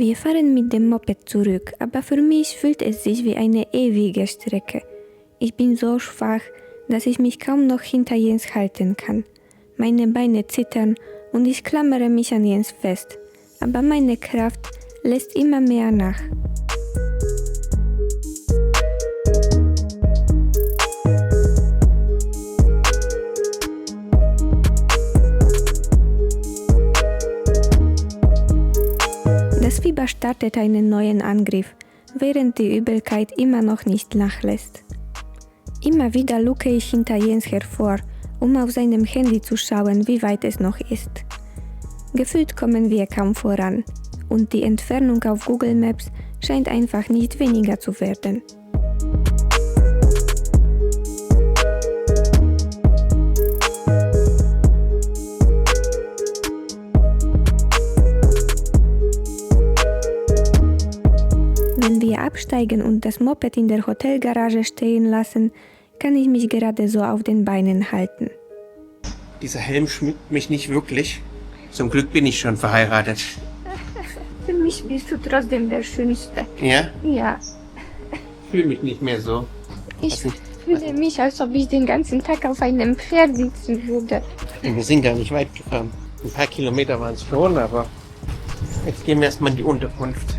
Wir fahren mit dem Moped zurück, aber für mich fühlt es sich wie eine ewige Strecke. Ich bin so schwach, dass ich mich kaum noch hinter Jens halten kann. Meine Beine zittern und ich klammere mich an Jens fest, aber meine Kraft lässt immer mehr nach. Das Fieber startet einen neuen Angriff, während die Übelkeit immer noch nicht nachlässt. Immer wieder luke ich hinter Jens hervor, um auf seinem Handy zu schauen, wie weit es noch ist. Gefühlt kommen wir kaum voran und die Entfernung auf Google Maps scheint einfach nicht weniger zu werden. Wenn wir absteigen und das Moped in der Hotelgarage stehen lassen, kann ich mich gerade so auf den Beinen halten. Dieser Helm schmückt mich nicht wirklich. Zum Glück bin ich schon verheiratet. Für mich bist du trotzdem der Schönste. Ja? Ja. Ich fühle mich nicht mehr so. Ich fühle mich, als ob ich den ganzen Tag auf einem Pferd sitzen würde. Wir sind gar nicht weit gefahren. Ein paar Kilometer waren es schon, aber jetzt gehen wir erstmal in die Unterkunft.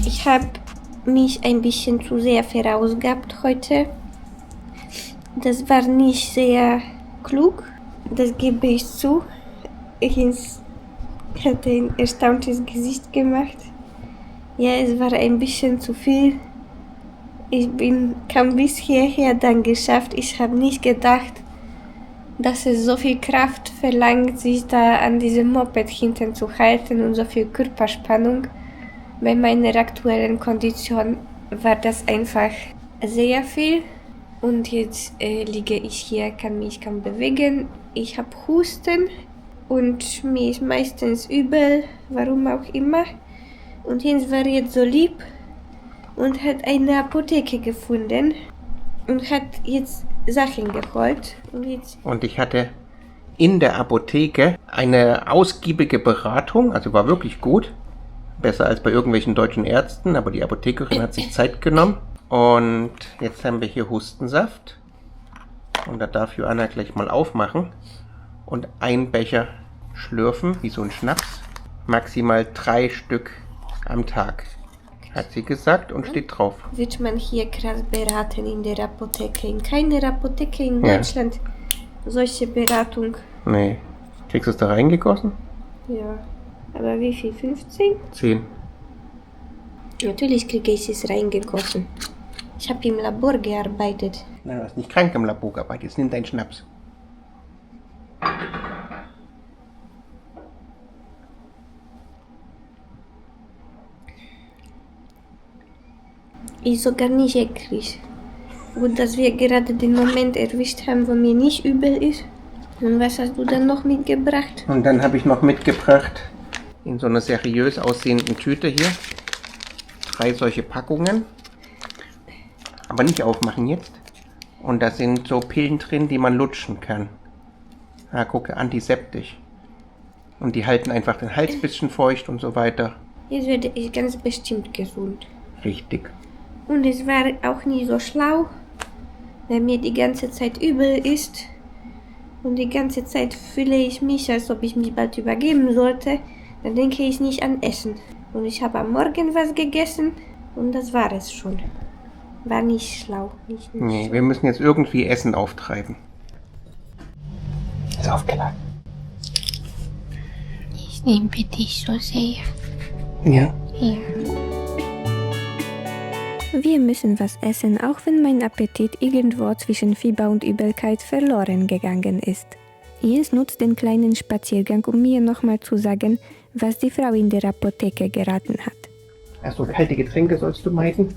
Ich habe mich ein bisschen zu sehr verausgabt heute. Das war nicht sehr klug, das gebe ich zu. Jens hat ein erstauntes Gesicht gemacht. Ja, es war ein bisschen zu viel. Ich bin kaum bis hierher dann geschafft. Ich habe nicht gedacht, dass es so viel Kraft verlangt, sich da an diesem Moped hinten zu halten und so viel Körperspannung. Bei meiner aktuellen Kondition war das einfach sehr viel. Und jetzt liege ich hier, kann mich kaum bewegen. Ich habe Husten und mir ist meistens übel, warum auch immer. Und Jens war jetzt so lieb und hat eine Apotheke gefunden und hat jetzt Sachen geholt. Und ich hatte in der Apotheke eine ausgiebige Beratung, also war wirklich gut. Besser als bei irgendwelchen deutschen Ärzten, aber die Apothekerin hat sich Zeit genommen. Und jetzt haben wir hier Hustensaft. Und da darf Joanna gleich mal aufmachen. Und einen Becher schlürfen, wie so ein Schnaps. Maximal 3 Stück am Tag, hat sie gesagt und steht drauf. Wird man hier krass beraten in der Apotheke? In keiner Apotheke in Deutschland solche Beratung. Nee. Kriegst du es da reingegossen? Ja. Aber wie viel? 15? 10. Natürlich kriege ich es reingegossen. Ich habe im Labor gearbeitet. Nein, du hast nicht krank im Labor gearbeitet. Jetzt nimm deinen Schnaps. Ist sogar nicht eklig. Gut, dass wir gerade den Moment erwischt haben, wo mir nicht übel ist. Und was hast du dann noch mitgebracht? Und dann habe ich noch mitgebracht, in so einer seriös aussehenden Tüte hier, 3 solche Packungen. Aber nicht aufmachen jetzt. Und da sind so Pillen drin, die man lutschen kann. Ah, gucke, antiseptisch. Und die halten einfach den Hals ein bisschen feucht und so weiter. Jetzt werde ich ganz bestimmt gesund. Richtig. Und es war auch nicht so schlau, weil mir die ganze Zeit übel ist. Und die ganze Zeit fühle ich mich, als ob ich mich bald übergeben sollte. Dann denke ich nicht an Essen. Und ich habe am Morgen was gegessen und das war es schon. War nicht schlau. Nicht Nee, schlau. wir müssen jetzt irgendwie Essen auftreiben. Ist aufgeladen. Ich liebe dich so sehr. Ja. Ja. Wir müssen was essen, auch wenn mein Appetit irgendwo zwischen Fieber und Übelkeit verloren gegangen ist. Jens nutzt den kleinen Spaziergang, um mir nochmal zu sagen, was die Frau in der Apotheke geraten hat. Also kalte Getränke sollst du meiden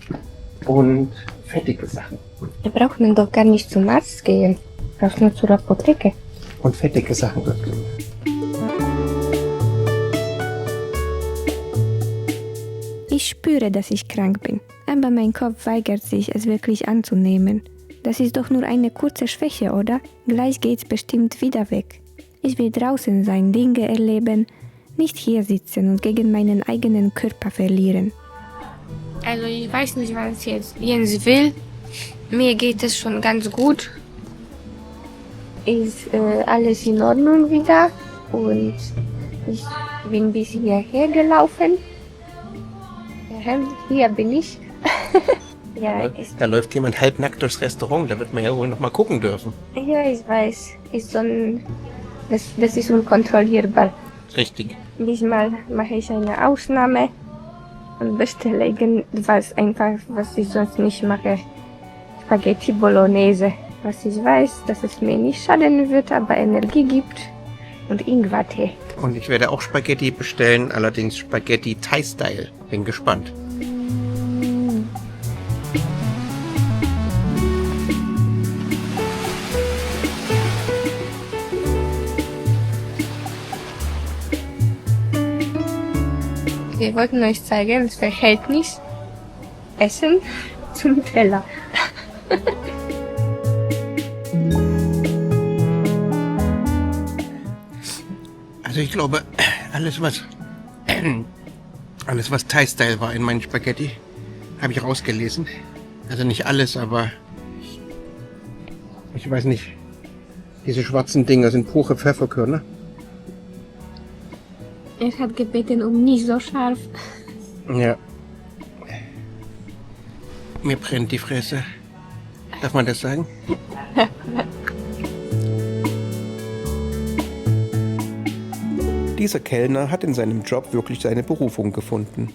und fettige Sachen. Da braucht man doch gar nicht zum Arzt gehen. Brauchst nur zur Apotheke. Und fettige Sachen sollst du. Ich spüre, dass ich krank bin, aber mein Kopf weigert sich, es wirklich anzunehmen. Das ist doch nur eine kurze Schwäche, oder? Gleich geht's bestimmt wieder weg. Ich will draußen sein, Dinge erleben, nicht hier sitzen und gegen meinen eigenen Körper verlieren. Also ich weiß nicht, was jetzt Jens will. Mir geht es schon ganz gut. Ist alles in Ordnung wieder und ich bin bis hierher gelaufen. Ja, hier bin ich. Ja, Da läuft jemand halbnackt durchs Restaurant, da wird man ja wohl noch mal gucken dürfen. ja, ich weiß. Ist so ein, das ist unkontrollierbar. Richtig. Diesmal mache ich eine Ausnahme und bestelle irgendwas einfach, was ich sonst nicht mache. Spaghetti Bolognese. Was ich weiß, dass es mir nicht schaden wird, aber Energie gibt. Und Ingwertee. Und ich werde auch Spaghetti bestellen, allerdings Spaghetti Thai-Style. Bin gespannt. Wir wollten euch zeigen, das Verhältnis Essen zum Teller. Also ich glaube, alles was Thai-Style war in meinen Spaghetti, habe ich rausgelesen. Also nicht alles, aber ich weiß nicht. Diese schwarzen Dinger sind pure Pfefferkörner. Er hat gebeten nicht so scharf. Ja. Mir brennt die Fresse. Darf man das sagen? Dieser Kellner hat in seinem Job wirklich seine Berufung gefunden.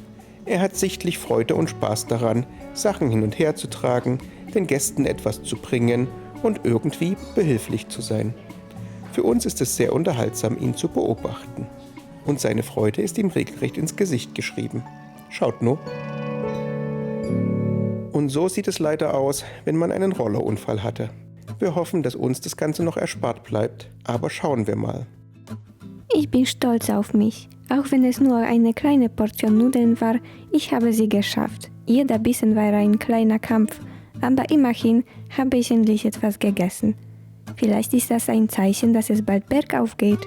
Er hat sichtlich Freude und Spaß daran, Sachen hin und her zu tragen, den Gästen etwas zu bringen und irgendwie behilflich zu sein. Für uns ist es sehr unterhaltsam, ihn zu beobachten. Und seine Freude ist ihm regelrecht ins Gesicht geschrieben. Schaut nur. Und so sieht es leider aus, wenn man einen Rollerunfall hatte. Wir hoffen, dass uns das Ganze noch erspart bleibt, aber schauen wir mal. Ich bin stolz auf mich. Auch wenn es nur eine kleine Portion Nudeln war, ich habe sie geschafft. Jeder Bissen war ein kleiner Kampf, aber immerhin habe ich endlich etwas gegessen. Vielleicht ist das ein Zeichen, dass es bald bergauf geht.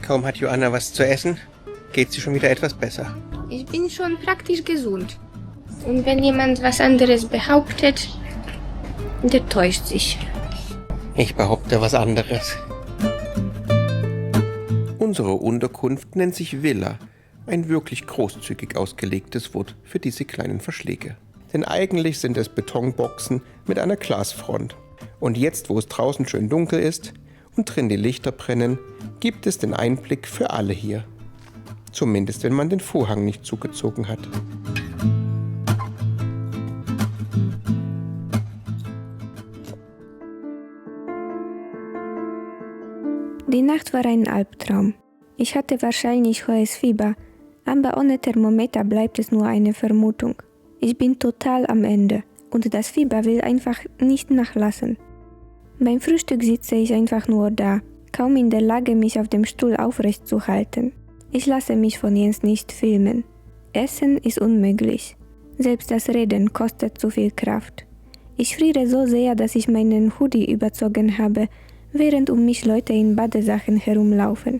Kaum hat Joanna was zu essen, geht sie schon wieder etwas besser. Ich bin schon praktisch gesund. Und wenn jemand was anderes behauptet, der täuscht sich. Ich behaupte was anderes. Unsere Unterkunft nennt sich Villa, ein wirklich großzügig ausgelegtes Wort für diese kleinen Verschläge. Denn eigentlich sind es Betonboxen mit einer Glasfront. Und jetzt, wo es draußen schön dunkel ist und drin die Lichter brennen, gibt es den Einblick für alle hier. Zumindest, wenn man den Vorhang nicht zugezogen hat. Die Nacht war ein Albtraum. Ich hatte wahrscheinlich hohes Fieber, aber ohne Thermometer bleibt es nur eine Vermutung. Ich bin total am Ende und das Fieber will einfach nicht nachlassen. Beim Frühstück sitze ich einfach nur da, kaum in der Lage, mich auf dem Stuhl aufrecht zu halten. Ich lasse mich von Jens nicht filmen. Essen ist unmöglich. Selbst das Reden kostet zu viel Kraft. Ich friere so sehr, dass ich meinen Hoodie überzogen habe, während um mich Leute in Badesachen herumlaufen.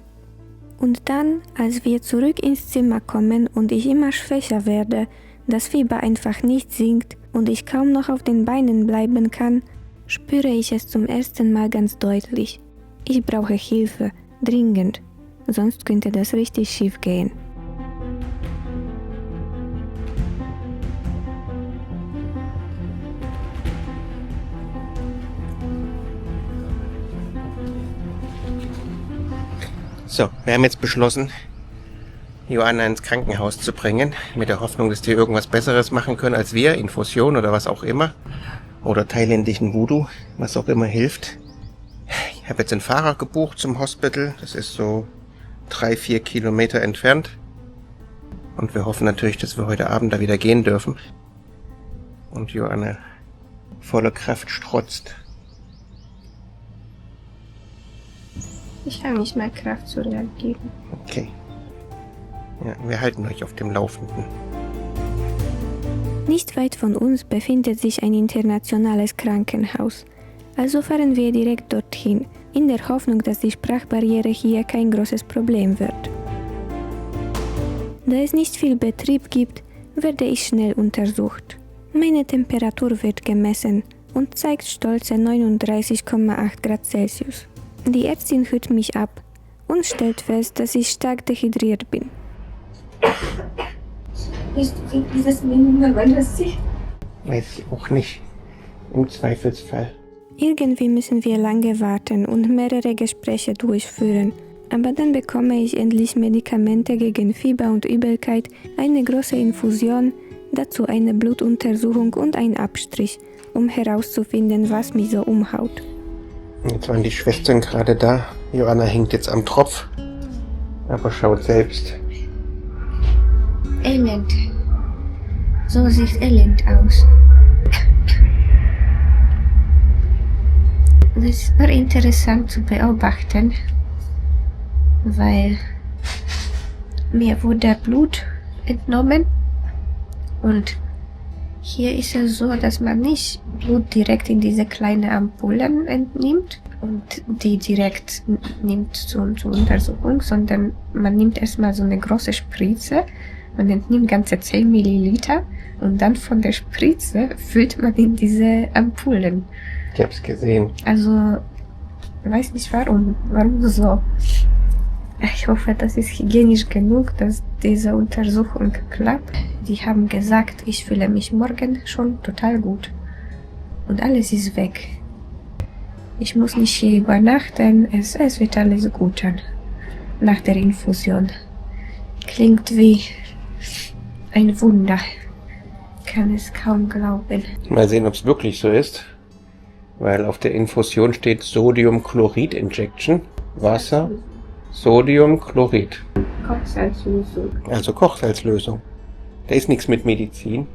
Und dann, als wir zurück ins Zimmer kommen und ich immer schwächer werde, das Fieber einfach nicht sinkt und ich kaum noch auf den Beinen bleiben kann, spüre ich es zum ersten Mal ganz deutlich. Ich brauche Hilfe, dringend, sonst könnte das richtig schief gehen. So, wir haben jetzt beschlossen, Joanna ins Krankenhaus zu bringen, mit der Hoffnung, dass die irgendwas Besseres machen können als wir, Infusion oder was auch immer, oder thailändischen Voodoo, was auch immer hilft. Ich habe jetzt einen Fahrer gebucht zum Hospital, das ist so 3-4 Kilometer entfernt. Und wir hoffen natürlich, dass wir heute Abend da wieder gehen dürfen. Und Joanna voller Kraft strotzt. Ich habe nicht mehr Kraft zu reagieren. Okay. Ja, wir halten euch auf dem Laufenden. Nicht weit von uns befindet sich ein internationales Krankenhaus. Also fahren wir direkt dorthin, in der Hoffnung, dass die Sprachbarriere hier kein großes Problem wird. Da es nicht viel Betrieb gibt, werde ich schnell untersucht. Meine Temperatur wird gemessen und zeigt stolze 39,8 Grad Celsius. Die Ärztin hört mich ab und stellt fest, dass ich stark dehydriert bin. Ist dieses Minimum, weil das sich Weiß ich auch nicht. Im Zweifelsfall. Irgendwie müssen wir lange warten und mehrere Gespräche durchführen, aber dann bekomme ich endlich Medikamente gegen Fieber und Übelkeit, eine große Infusion, dazu eine Blutuntersuchung und ein Abstrich, um herauszufinden, was mich so umhaut. Jetzt waren die Schwestern gerade da. Joanna hängt jetzt am Tropf. Aber schaut selbst. Elend. So sieht Elend aus. Das war interessant zu beobachten, weil mir wurde Blut entnommen und hier ist es so, dass man nicht Blut direkt in diese kleinen Ampullen entnimmt und die direkt nimmt zur Untersuchung, sondern man nimmt erstmal so eine große Spritze, man entnimmt ganze 10 Milliliter und dann von der Spritze füllt man in diese Ampullen. Ich hab's gesehen. Also, weiß nicht warum so. Ich hoffe, das ist hygienisch genug, dass diese Untersuchung klappt. Die haben gesagt, ich fühle mich morgen schon total gut. Und alles ist weg. Ich muss nicht hier übernachten, es wird alles gut dann. Nach der Infusion. Klingt wie ein Wunder. Kann es kaum glauben. Mal sehen, ob es wirklich so ist. Weil auf der Infusion steht Sodiumchlorid Injection. Wasser, Sodiumchlorid. Kochsalzlösung. Also Kochsalzlösung. Da ist nichts mit Medizin.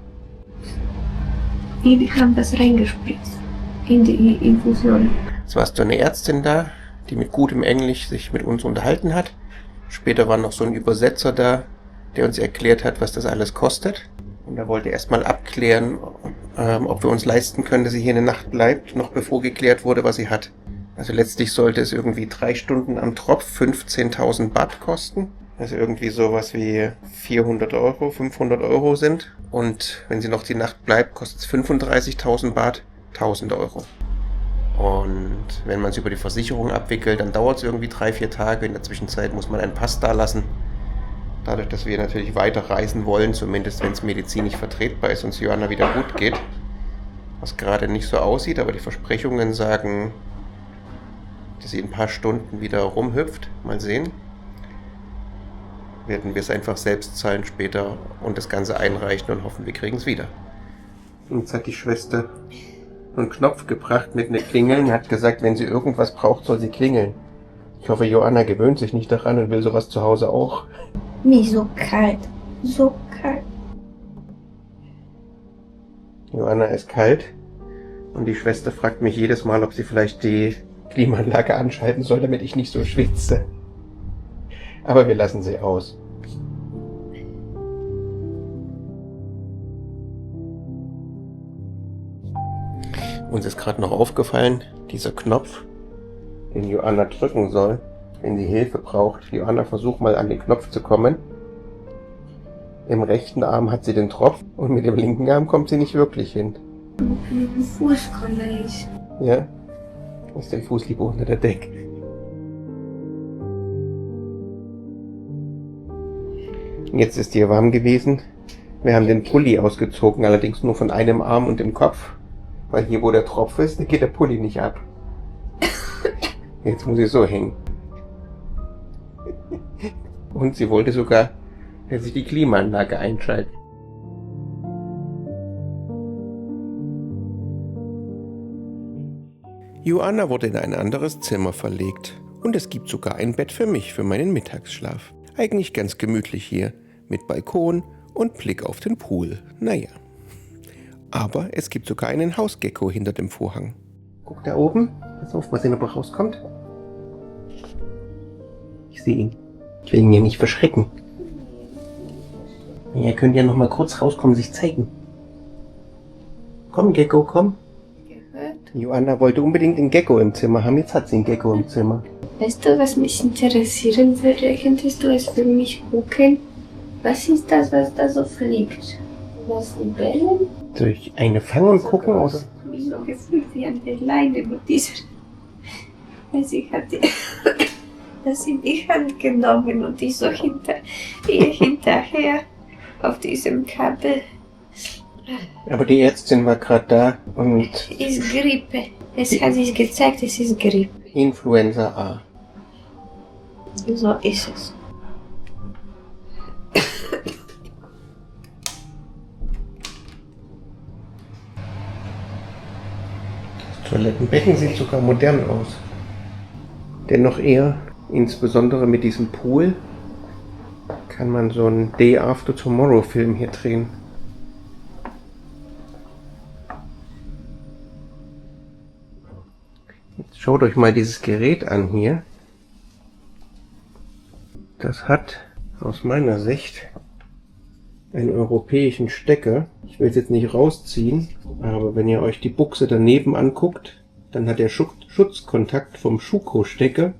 Die haben das reingespritzt. In die Infusion. Es war so eine Ärztin da, die mit gutem Englisch sich mit uns unterhalten hat. Später war noch so ein Übersetzer da, der uns erklärt hat, was das alles kostet. Und er wollte erstmal abklären, ob wir uns leisten können, dass sie hier eine Nacht bleibt, noch bevor geklärt wurde, was sie hat. Also letztlich sollte es irgendwie 3 Stunden am Tropf 15.000 Baht kosten. Also irgendwie sowas wie 400 Euro, 500 Euro sind. Und wenn sie noch die Nacht bleibt, kostet es 35.000 Baht, 1.000 Euro. Und wenn man es über die Versicherung abwickelt, dann dauert es irgendwie 3-4 Tage. In der Zwischenzeit muss man einen Pass dalassen. Dadurch, dass wir natürlich weiter reisen wollen, zumindest wenn es medizinisch vertretbar ist und es Joanna wieder gut geht, was gerade nicht so aussieht, aber die Versprechungen sagen, dass sie in ein paar Stunden wieder rumhüpft. Mal sehen. Werden wir es einfach selbst zahlen später und das Ganze einreichen und hoffen, wir kriegen es wieder. Und jetzt hat die Schwester einen Knopf gebracht mit einer Klingel und hat gesagt, wenn sie irgendwas braucht, soll sie klingeln. Ich hoffe, Joanna gewöhnt sich nicht daran und will sowas zu Hause auch. Mir so kalt. So kalt. Joanna ist kalt und die Schwester fragt mich jedes Mal, ob sie vielleicht die Klimaanlage anschalten soll, damit ich nicht so schwitze. Aber wir lassen sie aus. Uns ist gerade noch aufgefallen, dieser Knopf, den Joanna drücken soll, wenn sie Hilfe braucht. Joanna, versuch mal an den Knopf zu kommen. Im rechten Arm hat sie den Tropf und mit dem linken Arm kommt sie nicht wirklich hin. Mit dem Fuß komme ich. Ja? Ist der Fuß lieber unter der Decke. Jetzt ist dir warm gewesen. Wir haben den Pulli ausgezogen, allerdings nur von einem Arm und dem Kopf. Weil hier, wo der Tropf ist, da geht der Pulli nicht ab. Jetzt muss ich so hängen. Und sie wollte sogar, dass ich die Klimaanlage einschalte. Joanna wurde in ein anderes Zimmer verlegt. Und es gibt sogar ein Bett für mich, für meinen Mittagsschlaf. Eigentlich ganz gemütlich hier, mit Balkon und Blick auf den Pool. Naja. Aber es gibt sogar einen Hausgecko hinter dem Vorhang. Guck da oben. Pass auf, mal sehen, ob er rauskommt. Ich sehe ihn. Ich will ihn ja nicht verschrecken. Er könnte ja noch mal kurz rauskommen, sich zeigen. Komm, Gecko, komm. Gehört? Joanna wollte unbedingt einen Gecko im Zimmer haben, jetzt hat sie einen Gecko im Zimmer. Weißt du, was mich interessieren würde? Könntest du es für mich gucken? Was ist das, was da so fliegt? Was die Bälle? Soll ich eine fangen und gucken? Oder? Ich habe mich so gefühlt wie an der Leine mit dieser. Weil sie hat das in die Hand genommen und ich so hinterher auf diesem Kabel. Aber die Ärztin war gerade da und... Ist Grippe. Es hat sich gezeigt, es ist Grippe. Influenza A. So ist es. Das Toilettenbecken sieht sogar modern aus. Dennoch eher, insbesondere mit diesem Pool, kann man so einen Day After Tomorrow Film hier drehen. Jetzt schaut euch mal dieses Gerät an hier. Das hat aus meiner Sicht einen europäischen Stecker. Ich will es jetzt nicht rausziehen, aber wenn ihr euch die Buchse daneben anguckt, dann hat der Schutzkontakt vom Schuko-Stecker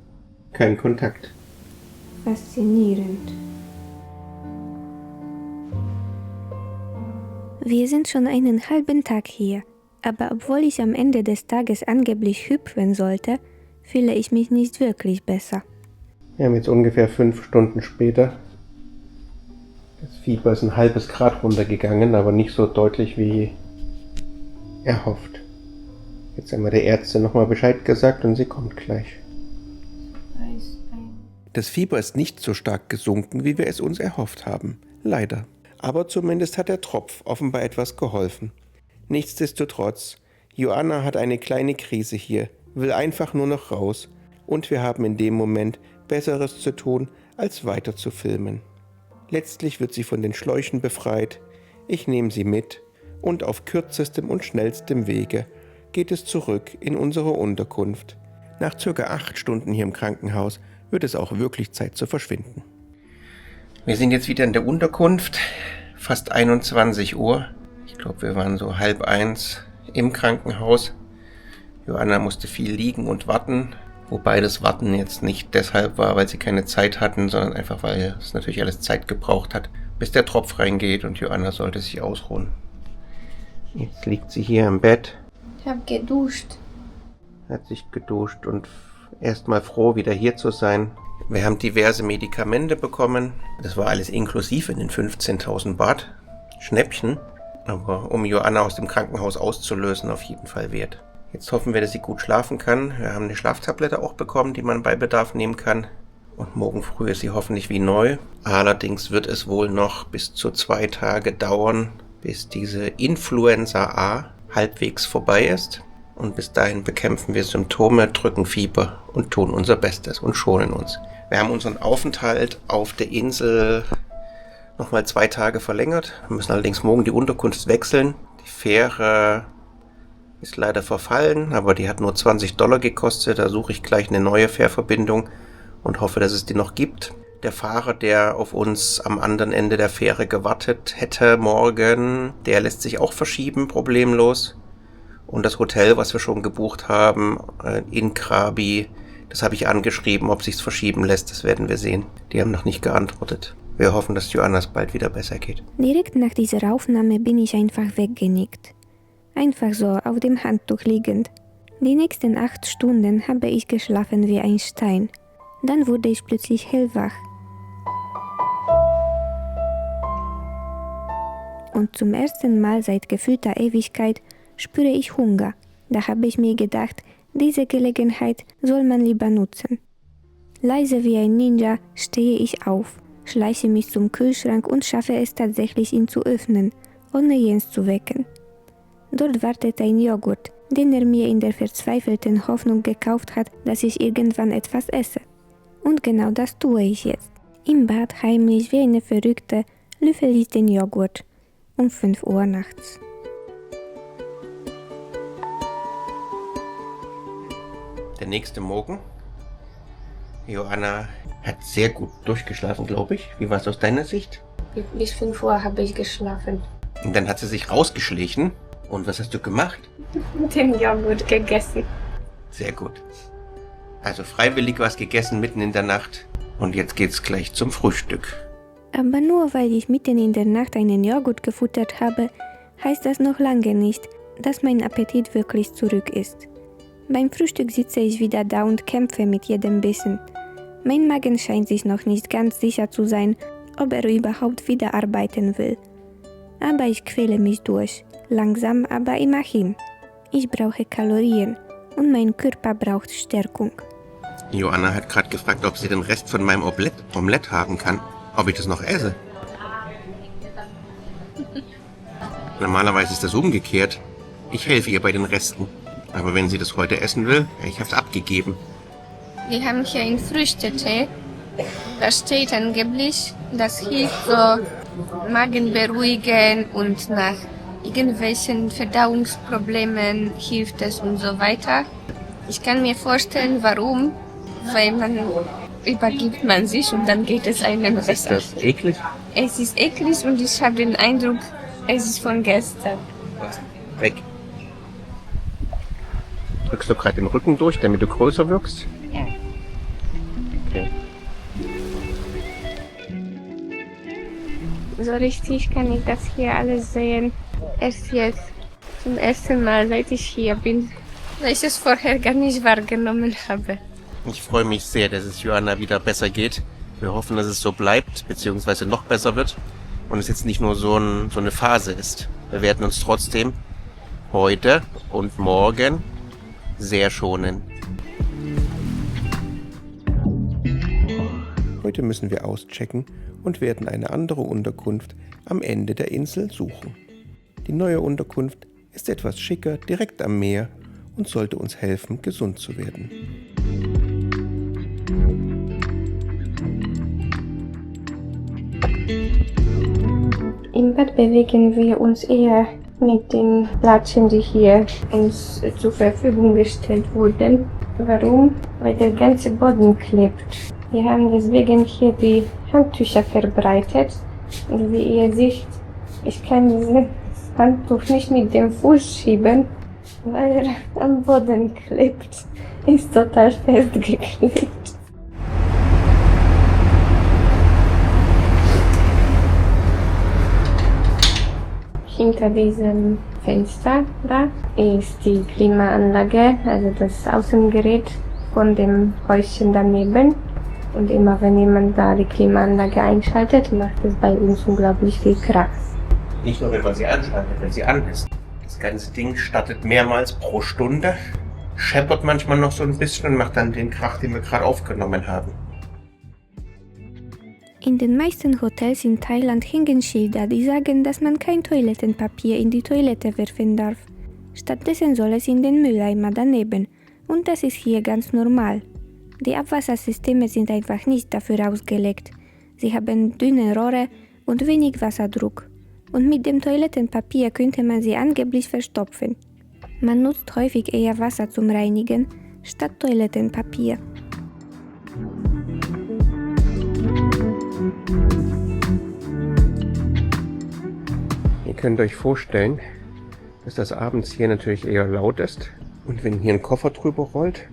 keinen Kontakt. Faszinierend. Wir sind schon einen halben Tag hier, aber obwohl ich am Ende des Tages angeblich hüpfen sollte, fühle ich mich nicht wirklich besser. Wir haben jetzt ungefähr 5 Stunden später. Das Fieber ist ein halbes Grad runtergegangen, aber nicht so deutlich wie erhofft. Jetzt haben wir der Ärztin nochmal Bescheid gesagt und sie kommt gleich. Das Fieber ist nicht so stark gesunken, wie wir es uns erhofft haben. Leider. Aber zumindest hat der Tropf offenbar etwas geholfen. Nichtsdestotrotz, Joanna hat eine kleine Krise hier, will einfach nur noch raus und wir haben in dem Moment Besseres zu tun, als weiter zu filmen. Letztlich wird sie von den Schläuchen befreit, ich nehme sie mit und auf kürzestem und schnellstem Wege geht es zurück in unsere Unterkunft. Nach ca. 8 Stunden hier im Krankenhaus wird es auch wirklich Zeit zu verschwinden. Wir sind jetzt wieder in der Unterkunft, fast 21 Uhr. Ich glaube, wir waren so 12:30 im Krankenhaus. Joanna musste viel liegen und warten, wobei das Warten jetzt nicht deshalb war, weil sie keine Zeit hatten, sondern einfach, weil es natürlich alles Zeit gebraucht hat, bis der Tropf reingeht und Joanna sollte sich ausruhen. Jetzt liegt sie hier im Bett. Ich habe geduscht. Hat sich geduscht und erstmal froh, wieder hier zu sein. Wir haben diverse Medikamente bekommen. Das war alles inklusive in den 15.000 Baht. Schnäppchen. Aber um Joanna aus dem Krankenhaus auszulösen, auf jeden Fall wert. Jetzt hoffen wir, dass sie gut schlafen kann. Wir haben eine Schlaftablette auch bekommen, die man bei Bedarf nehmen kann. Und morgen früh ist sie hoffentlich wie neu. Allerdings wird es wohl noch bis zu 2 Tage dauern, bis diese Influenza A halbwegs vorbei ist. Und bis dahin bekämpfen wir Symptome, drücken Fieber und tun unser Bestes und schonen uns. Wir haben unseren Aufenthalt auf der Insel nochmal 2 Tage verlängert. Wir müssen allerdings morgen die Unterkunft wechseln. Die Fähre ist leider verfallen, aber die hat nur $20 gekostet. Da suche ich gleich eine neue Fährverbindung und hoffe, dass es die noch gibt. Der Fahrer, der auf uns am anderen Ende der Fähre gewartet hätte morgen, der lässt sich auch verschieben, problemlos. Und das Hotel, was wir schon gebucht haben, in Krabi, das habe ich angeschrieben, ob sich's verschieben lässt, das werden wir sehen. Die haben noch nicht geantwortet. Wir hoffen, dass Joannas bald wieder besser geht. Direkt nach dieser Aufnahme bin ich einfach weggenickt. Einfach so auf dem Handtuch liegend. Die nächsten 8 Stunden habe ich geschlafen wie ein Stein. Dann wurde ich plötzlich hellwach. Und zum ersten Mal seit gefühlter Ewigkeit spüre ich Hunger. Da habe ich mir gedacht, diese Gelegenheit soll man lieber nutzen. Leise wie ein Ninja stehe ich auf, schleiche mich zum Kühlschrank und schaffe es tatsächlich, ihn zu öffnen, ohne Jens zu wecken. Dort wartet ein Joghurt, den er mir in der verzweifelten Hoffnung gekauft hat, dass ich irgendwann etwas esse. Und genau das tue ich jetzt. Im Bad heimlich wie eine Verrückte löffel ich den Joghurt um 5 Uhr nachts. Der nächste Morgen. Joanna hat sehr gut durchgeschlafen, glaube ich. Wie war es aus deiner Sicht? Bis 5 Uhr habe ich geschlafen. Und dann hat sie sich rausgeschlichen Und was hast du gemacht? Den Joghurt gegessen. Sehr gut. Also freiwillig was gegessen mitten in der Nacht. Und jetzt geht's gleich zum Frühstück. Aber nur weil ich mitten in der Nacht einen Joghurt gefuttert habe, heißt das noch lange nicht, dass mein Appetit wirklich zurück ist. Beim Frühstück sitze ich wieder da und kämpfe mit jedem Bissen. Mein Magen scheint sich noch nicht ganz sicher zu sein, ob er überhaupt wieder arbeiten will. Aber ich quäle mich durch, langsam aber immerhin. Ich brauche Kalorien und mein Körper braucht Stärkung. Joanna hat gerade gefragt, ob sie den Rest von meinem Omelett haben kann. Ob ich das noch esse. Normalerweise ist das umgekehrt. Ich helfe ihr bei den Resten. Aber wenn sie das heute essen will, ich habe es abgegeben. Wir haben hier einen Früchtetee. Da steht angeblich, das hilft so Magen beruhigen und nach irgendwelchen Verdauungsproblemen hilft es und so weiter. Ich kann mir vorstellen, warum. Weil übergibt man sich und dann geht es einem besser. Ist das eklig? Es ist eklig und ich habe den Eindruck, es ist von gestern. Weg. Drückst du gerade den Rücken durch, damit du größer wirkst? Ja. Okay. So richtig kann ich das hier alles sehen. Erst jetzt, zum ersten Mal, seit ich hier bin, weil ich es vorher gar nicht wahrgenommen habe. Ich freue mich sehr, dass es Joanna wieder besser geht. Wir hoffen, dass es so bleibt, beziehungsweise noch besser wird. Und es jetzt nicht nur so eine Phase ist. Wir werden uns trotzdem heute und morgen sehr schonen. Heute müssen wir auschecken und werden eine andere Unterkunft am Ende der Insel suchen. Die neue Unterkunft ist etwas schicker, direkt am Meer und sollte uns helfen, gesund zu werden. Im Bad bewegen wir uns eher mit den Plätzen, die hier uns zur Verfügung gestellt wurden. Warum? Weil der ganze Boden klebt. Wir haben deswegen hier die Handtücher verbreitet. Und wie ihr seht, ich kann dieses Handtuch nicht mit dem Fuß schieben, weil er am Boden klebt. Ist total festgeklebt. Hinter diesem Fenster da ist die Klimaanlage, also das Außengerät von dem Häuschen daneben. Und immer wenn jemand da die Klimaanlage einschaltet, macht es bei uns unglaublich viel Krach. Nicht nur, wenn man sie anschaltet, wenn sie an ist. Das ganze Ding startet mehrmals pro Stunde, scheppert manchmal noch so ein bisschen und macht dann den Krach, den wir gerade aufgenommen haben. In den meisten Hotels in Thailand hängen Schilder, die sagen, dass man kein Toilettenpapier in die Toilette werfen darf. Stattdessen soll es in den Mülleimer daneben. Und das ist hier ganz normal. Die Abwassersysteme sind einfach nicht dafür ausgelegt. Sie haben dünne Rohre und wenig Wasserdruck. Und mit dem Toilettenpapier könnte man sie angeblich verstopfen. Man nutzt häufig eher Wasser zum Reinigen statt Toilettenpapier. Ihr könnt euch vorstellen, dass das abends hier natürlich eher laut ist. Und wenn hier ein Koffer drüber rollt,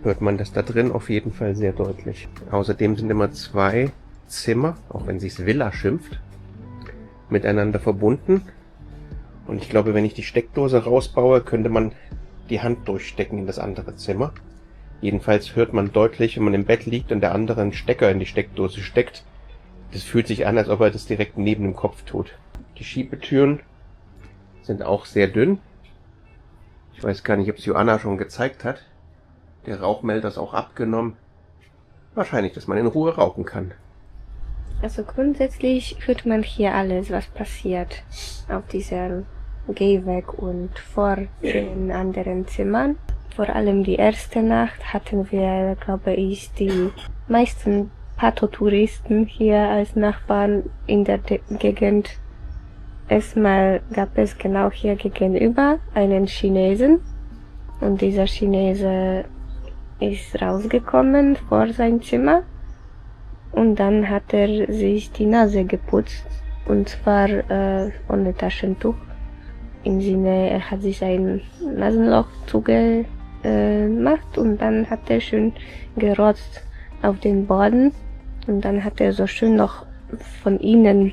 hört man das da drin auf jeden Fall sehr deutlich. Außerdem sind immer 2 Zimmer, auch wenn sich's Villa schimpft, miteinander verbunden. Und ich glaube, wenn ich die Steckdose rausbaue, könnte man die Hand durchstecken in das andere Zimmer. Jedenfalls hört man deutlich, wenn man im Bett liegt und der andere einen Stecker in die Steckdose steckt. Das fühlt sich an, als ob er das direkt neben dem Kopf tut. Die Schiebetüren sind auch sehr dünn. Ich weiß gar nicht, ob es Joanna schon gezeigt hat. Der Rauchmelder ist auch abgenommen. Wahrscheinlich, dass man in Ruhe rauchen kann. Also grundsätzlich hört man hier alles, was passiert auf diesem Gehweg und vor den anderen Zimmern. Vor allem die erste Nacht hatten wir, glaube ich, die meisten Pato-Touristen hier als Nachbarn in der Gegend. Erstmal gab es genau hier gegenüber einen Chinesen und dieser Chinese ist rausgekommen vor sein Zimmer und dann hat er sich die Nase geputzt und zwar ohne Taschentuch im Sinne, er hat sich ein Nasenloch zugemacht und dann hat er schön gerotzt auf den Boden und dann hat er so schön noch von innen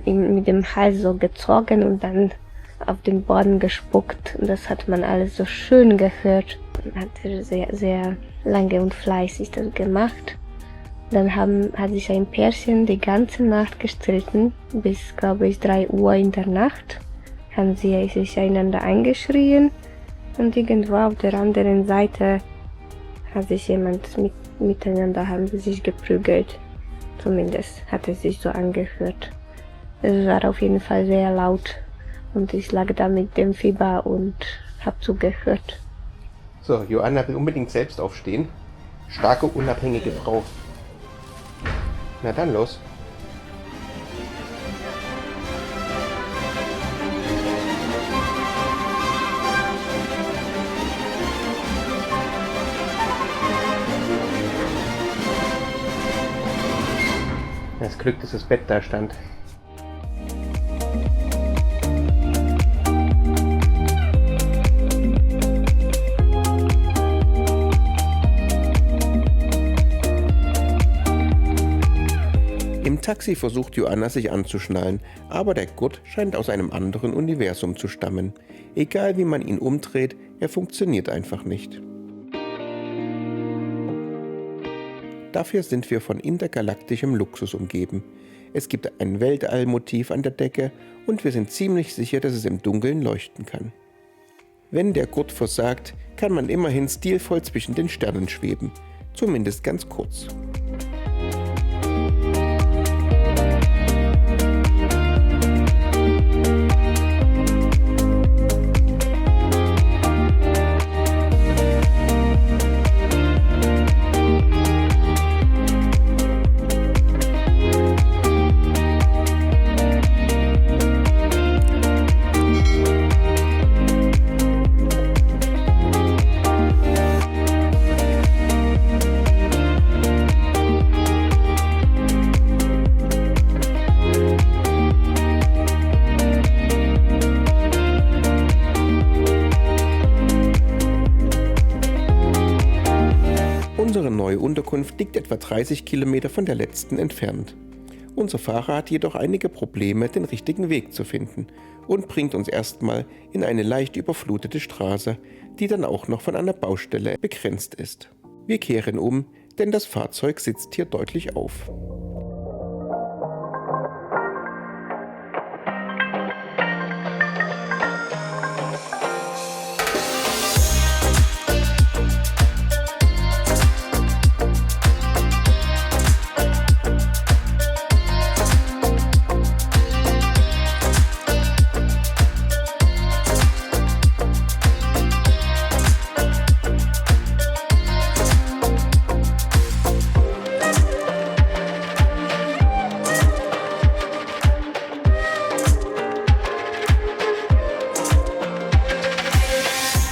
mit dem Hals so gezogen und dann auf den Boden gespuckt. Und das hat man alles so schön gehört. Dann hat er sehr, sehr lange und fleißig das gemacht. Dann hat sich ein Pärchen die ganze Nacht gestritten, bis, glaube ich, 3 Uhr in der Nacht. Haben sie sich einander angeschrien und irgendwo auf der anderen Seite hat sich jemand miteinander haben sie sich geprügelt. Zumindest hat es sich so angehört. Es war auf jeden Fall sehr laut und ich lag da mit dem Fieber und habe zugehört. So, Joanna will unbedingt selbst aufstehen. Starke, unabhängige Frau. Na dann los. Das Glück, dass das Bett da stand. Im Taxi versucht Joanna sich anzuschnallen, aber der Gurt scheint aus einem anderen Universum zu stammen. Egal wie man ihn umdreht, er funktioniert einfach nicht. Dafür sind wir von intergalaktischem Luxus umgeben. Es gibt ein Weltallmotiv an der Decke und wir sind ziemlich sicher, dass es im Dunkeln leuchten kann. Wenn der Gurt versagt, kann man immerhin stilvoll zwischen den Sternen schweben. Zumindest ganz kurz. Unsere neue Unterkunft liegt etwa 30 Kilometer von der letzten entfernt. Unser Fahrer hat jedoch einige Probleme, den richtigen Weg zu finden und bringt uns erstmal in eine leicht überflutete Straße, die dann auch noch von einer Baustelle begrenzt ist. Wir kehren um, denn das Fahrzeug sitzt hier deutlich auf.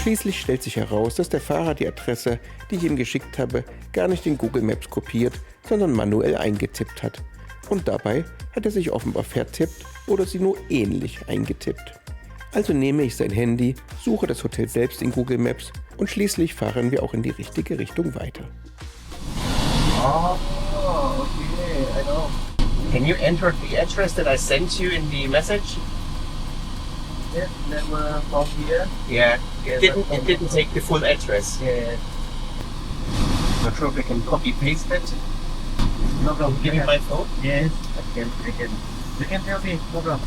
Schließlich stellt sich heraus, dass der Fahrer die Adresse, die ich ihm geschickt habe, gar nicht in Google Maps kopiert, sondern manuell eingetippt hat. Und dabei hat er sich offenbar vertippt oder sie nur ähnlich eingetippt. Also nehme ich sein Handy, suche das Hotel selbst in Google Maps und schließlich fahren wir auch in die richtige Richtung weiter. Oh, okay, I know. Can you enter the address that I sent you in the message? Yeah, never from here. Yeah, Yeah, it didn't take the full address. Yeah. Not sure if I can copy paste it. No problem. Give me my phone. Yes, I can. You can tell me, no problem.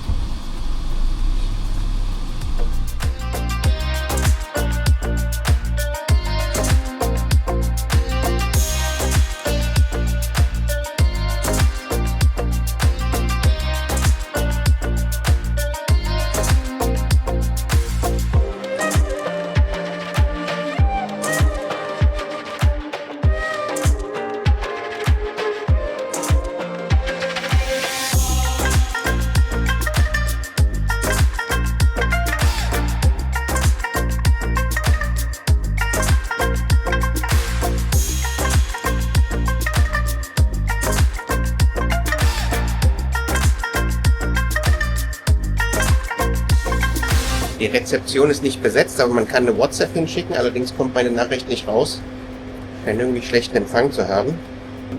Rezeption ist nicht besetzt, aber man kann eine WhatsApp hinschicken, allerdings kommt meine Nachricht nicht raus. Scheint irgendwie schlechten Empfang zu haben.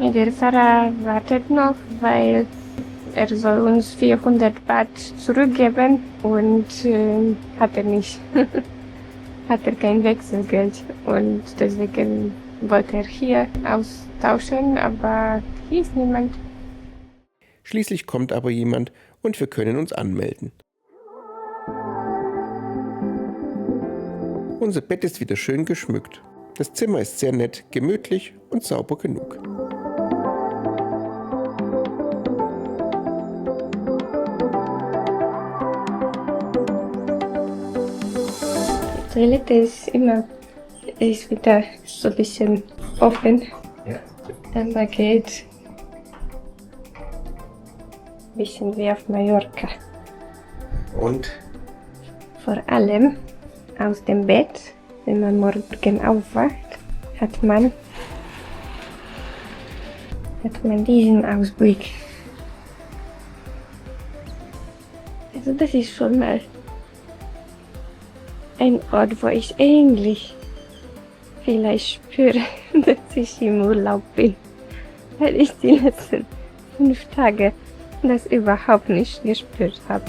Der Fahrer wartet noch, weil er soll uns 400 Baht zurückgeben und hat er nicht. Hat er kein Wechselgeld und deswegen wollte er hier austauschen, aber hier ist niemand. Schließlich kommt aber jemand und wir können uns anmelden. Unser Bett ist wieder schön geschmückt. Das Zimmer ist sehr nett, gemütlich und sauber genug. Die Toilette ist wieder so ein bisschen offen. Ja. Aber geht ein bisschen wie auf Mallorca. Und Vor allem aus dem Bett, wenn man morgen aufwacht, hat man diesen Ausblick. Also das ist schon mal ein Ort, wo ich endlich vielleicht spüre, dass ich im Urlaub bin. Weil ich die letzten 5 Tage das überhaupt nicht gespürt habe.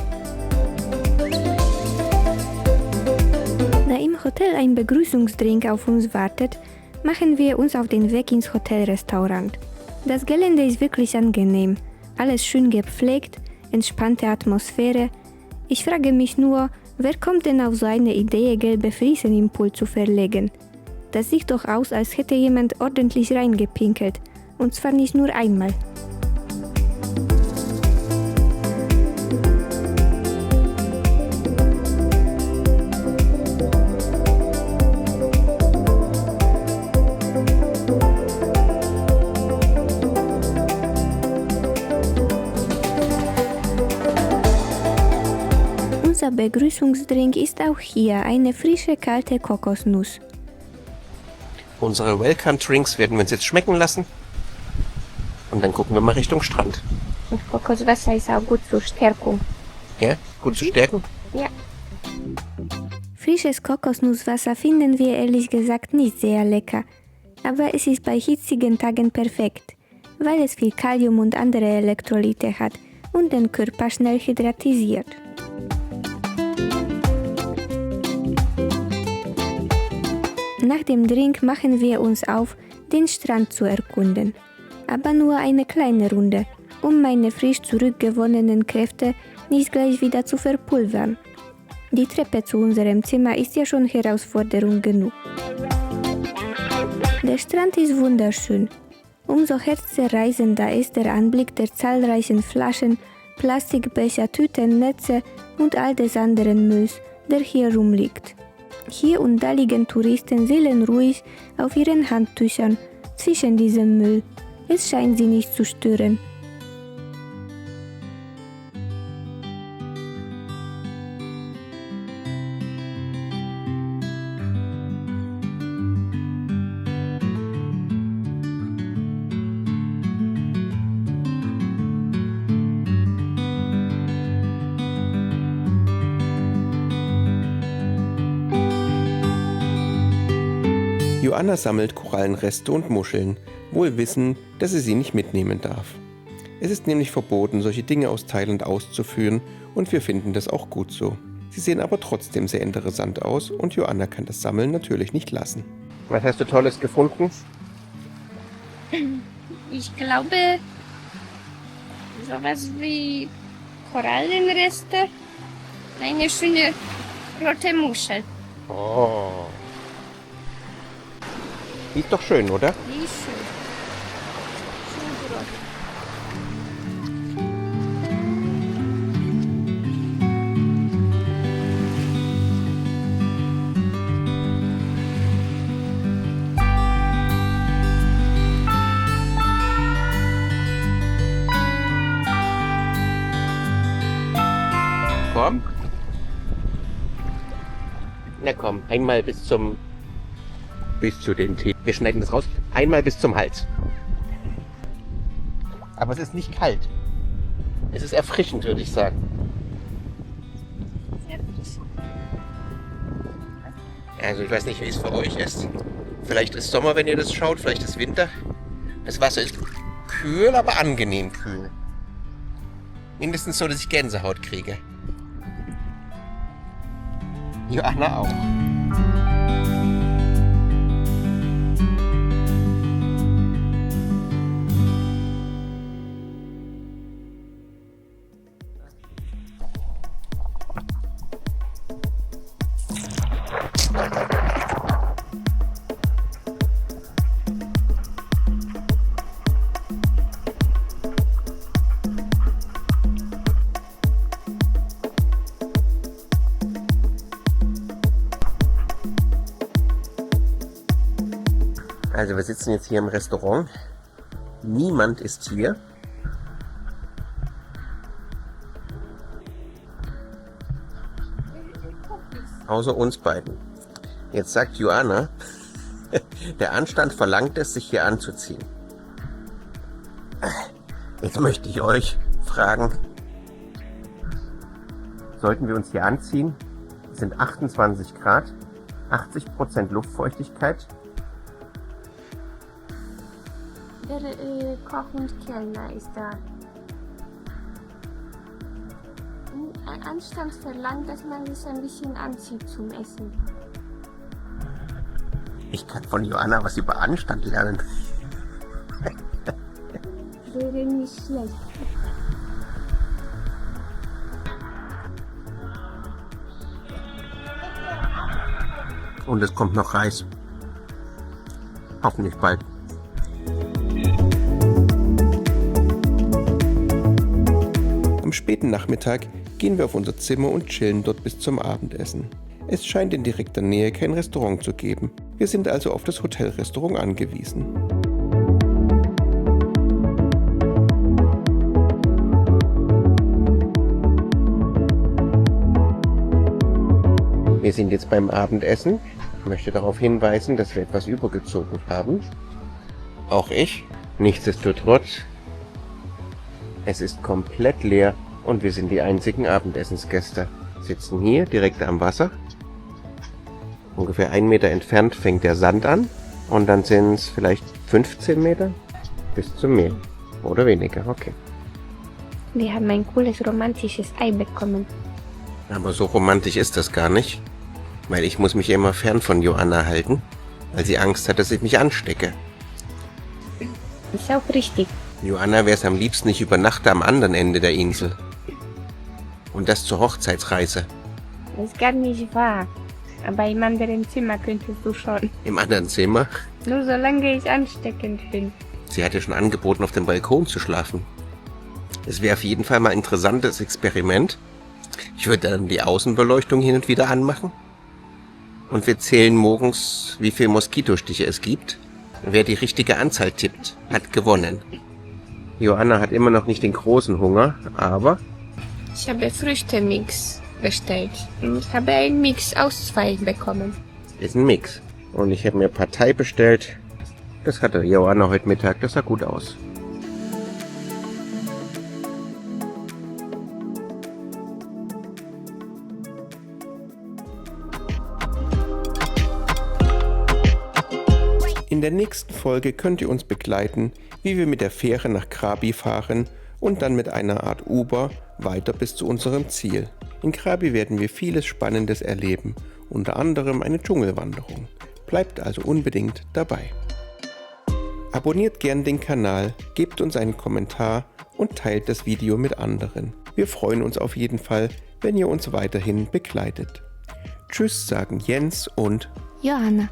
Da im Hotel ein Begrüßungsdrink auf uns wartet, machen wir uns auf den Weg ins Hotelrestaurant. Das Gelände ist wirklich angenehm, alles schön gepflegt, entspannte Atmosphäre. Ich frage mich nur, wer kommt denn auf so eine Idee, gelbe Fliesen im Pool zu verlegen? Das sieht doch aus, als hätte jemand ordentlich reingepinkelt, und zwar nicht nur einmal. Unser Begrüßungsdrink ist auch hier eine frische, kalte Kokosnuss. unsere Welcome Drinks werden wir uns jetzt schmecken lassen. Und dann gucken wir mal Richtung Strand. Und Kokoswasser ist auch gut zur Stärkung. Ja, gut zu stärken. Ja. Frisches Kokosnusswasser finden wir ehrlich gesagt nicht sehr lecker, aber es ist bei hitzigen Tagen perfekt, weil es viel Kalium und andere Elektrolyte hat und den Körper schnell hydratisiert. Nach dem Drink machen wir uns auf, den Strand zu erkunden, aber nur eine kleine Runde, um meine frisch zurückgewonnenen Kräfte nicht gleich wieder zu verpulvern. Die Treppe zu unserem Zimmer ist ja schon Herausforderung genug. Der Strand ist wunderschön. Umso herzzerreißender ist der Anblick der zahlreichen Flaschen, Plastikbecher, Tüten, Netze und all des anderen Mülls, der hier rumliegt. Hier und da liegen Touristen seelenruhig auf ihren Handtüchern zwischen diesem Müll. Es scheint sie nicht zu stören. Joanna sammelt Korallenreste und Muscheln, wohl wissend, dass sie nicht mitnehmen darf. Es ist nämlich verboten, solche Dinge aus Thailand auszuführen, und wir finden das auch gut so. Sie sehen aber trotzdem sehr interessant aus und Joanna kann das Sammeln natürlich nicht lassen. Was hast du Tolles gefunden? Ich glaube, sowas wie Korallenreste. Eine schöne rote Muschel. Oh. Die ist doch schön, oder? Die ist schön. Schön rot. Komm. Na komm, einmal bis zu den Tee. Wir schneiden das raus. Einmal bis zum Hals. Aber es ist nicht kalt. Es ist erfrischend, würde ich sagen. Sehr frisch. Also ich weiß nicht, wie es für euch ist. Vielleicht ist Sommer, wenn ihr das schaut, vielleicht ist Winter. Das Wasser ist kühl, aber angenehm kühl. Mindestens so, dass ich Gänsehaut kriege. Joanna auch. Also wir sitzen jetzt hier im Restaurant. Niemand ist hier. Außer uns beiden. Jetzt sagt Joanna, der Anstand verlangt es, sich hier anzuziehen. Jetzt möchte ich euch fragen, sollten wir uns hier anziehen? Es sind 28 Grad, 80% Luftfeuchtigkeit. Der Koch und Kellner ist da. Ein Anstand verlangt, dass man sich ein bisschen anzieht zum Essen. Ich kann von Joanna was über Anstand lernen. Wäre nicht schlecht. Und es kommt noch Reis. Hoffentlich bald. Am späten Nachmittag gehen wir auf unser Zimmer und chillen dort bis zum Abendessen. Es scheint in direkter Nähe kein Restaurant zu geben. Wir sind also auf das Hotelrestaurant angewiesen. Wir sind jetzt beim Abendessen. Ich möchte darauf hinweisen, dass wir etwas übergezogen haben. Auch ich. Nichtsdestotrotz, es ist komplett leer und wir sind die einzigen Abendessensgäste. Sitzen hier direkt am Wasser. Ungefähr 1 Meter entfernt fängt der Sand an und dann sind es vielleicht 15 Meter bis zum Meer. Oder weniger, okay. Wir haben ein cooles romantisches Ei bekommen. Aber so romantisch ist das gar nicht, weil ich muss mich immer fern von Joanna halten, weil sie Angst hat, dass ich mich anstecke. Ist auch richtig. Joanna wäre es am liebsten, ich übernachte am anderen Ende der Insel. Und das zur Hochzeitsreise. Das ist gar nicht wahr. Aber im anderen Zimmer könntest du schon. Im anderen Zimmer? Nur solange ich ansteckend bin. Sie hat ja schon angeboten, auf dem Balkon zu schlafen. Es wäre auf jeden Fall mal ein interessantes Experiment. Ich würde dann die Außenbeleuchtung hin und wieder anmachen. Und wir zählen morgens, wie viele Moskitostiche es gibt. Wer die richtige Anzahl tippt, hat gewonnen. Joanna hat immer noch nicht den großen Hunger, aber... Ich habe Früchtemix bestellt und habe einen Mix aus 2 bekommen. Ist ein Mix. Und ich habe mir Partei bestellt. Das hatte Joanna heute Mittag, das sah gut aus. In der nächsten Folge könnt ihr uns begleiten, wie wir mit der Fähre nach Krabi fahren und dann mit einer Art Uber weiter bis zu unserem Ziel. In Krabi werden wir vieles Spannendes erleben, unter anderem eine Dschungelwanderung. Bleibt also unbedingt dabei. Abonniert gern den Kanal, gebt uns einen Kommentar und teilt das Video mit anderen. Wir freuen uns auf jeden Fall, wenn ihr uns weiterhin begleitet. Tschüss sagen Jens und Joanna.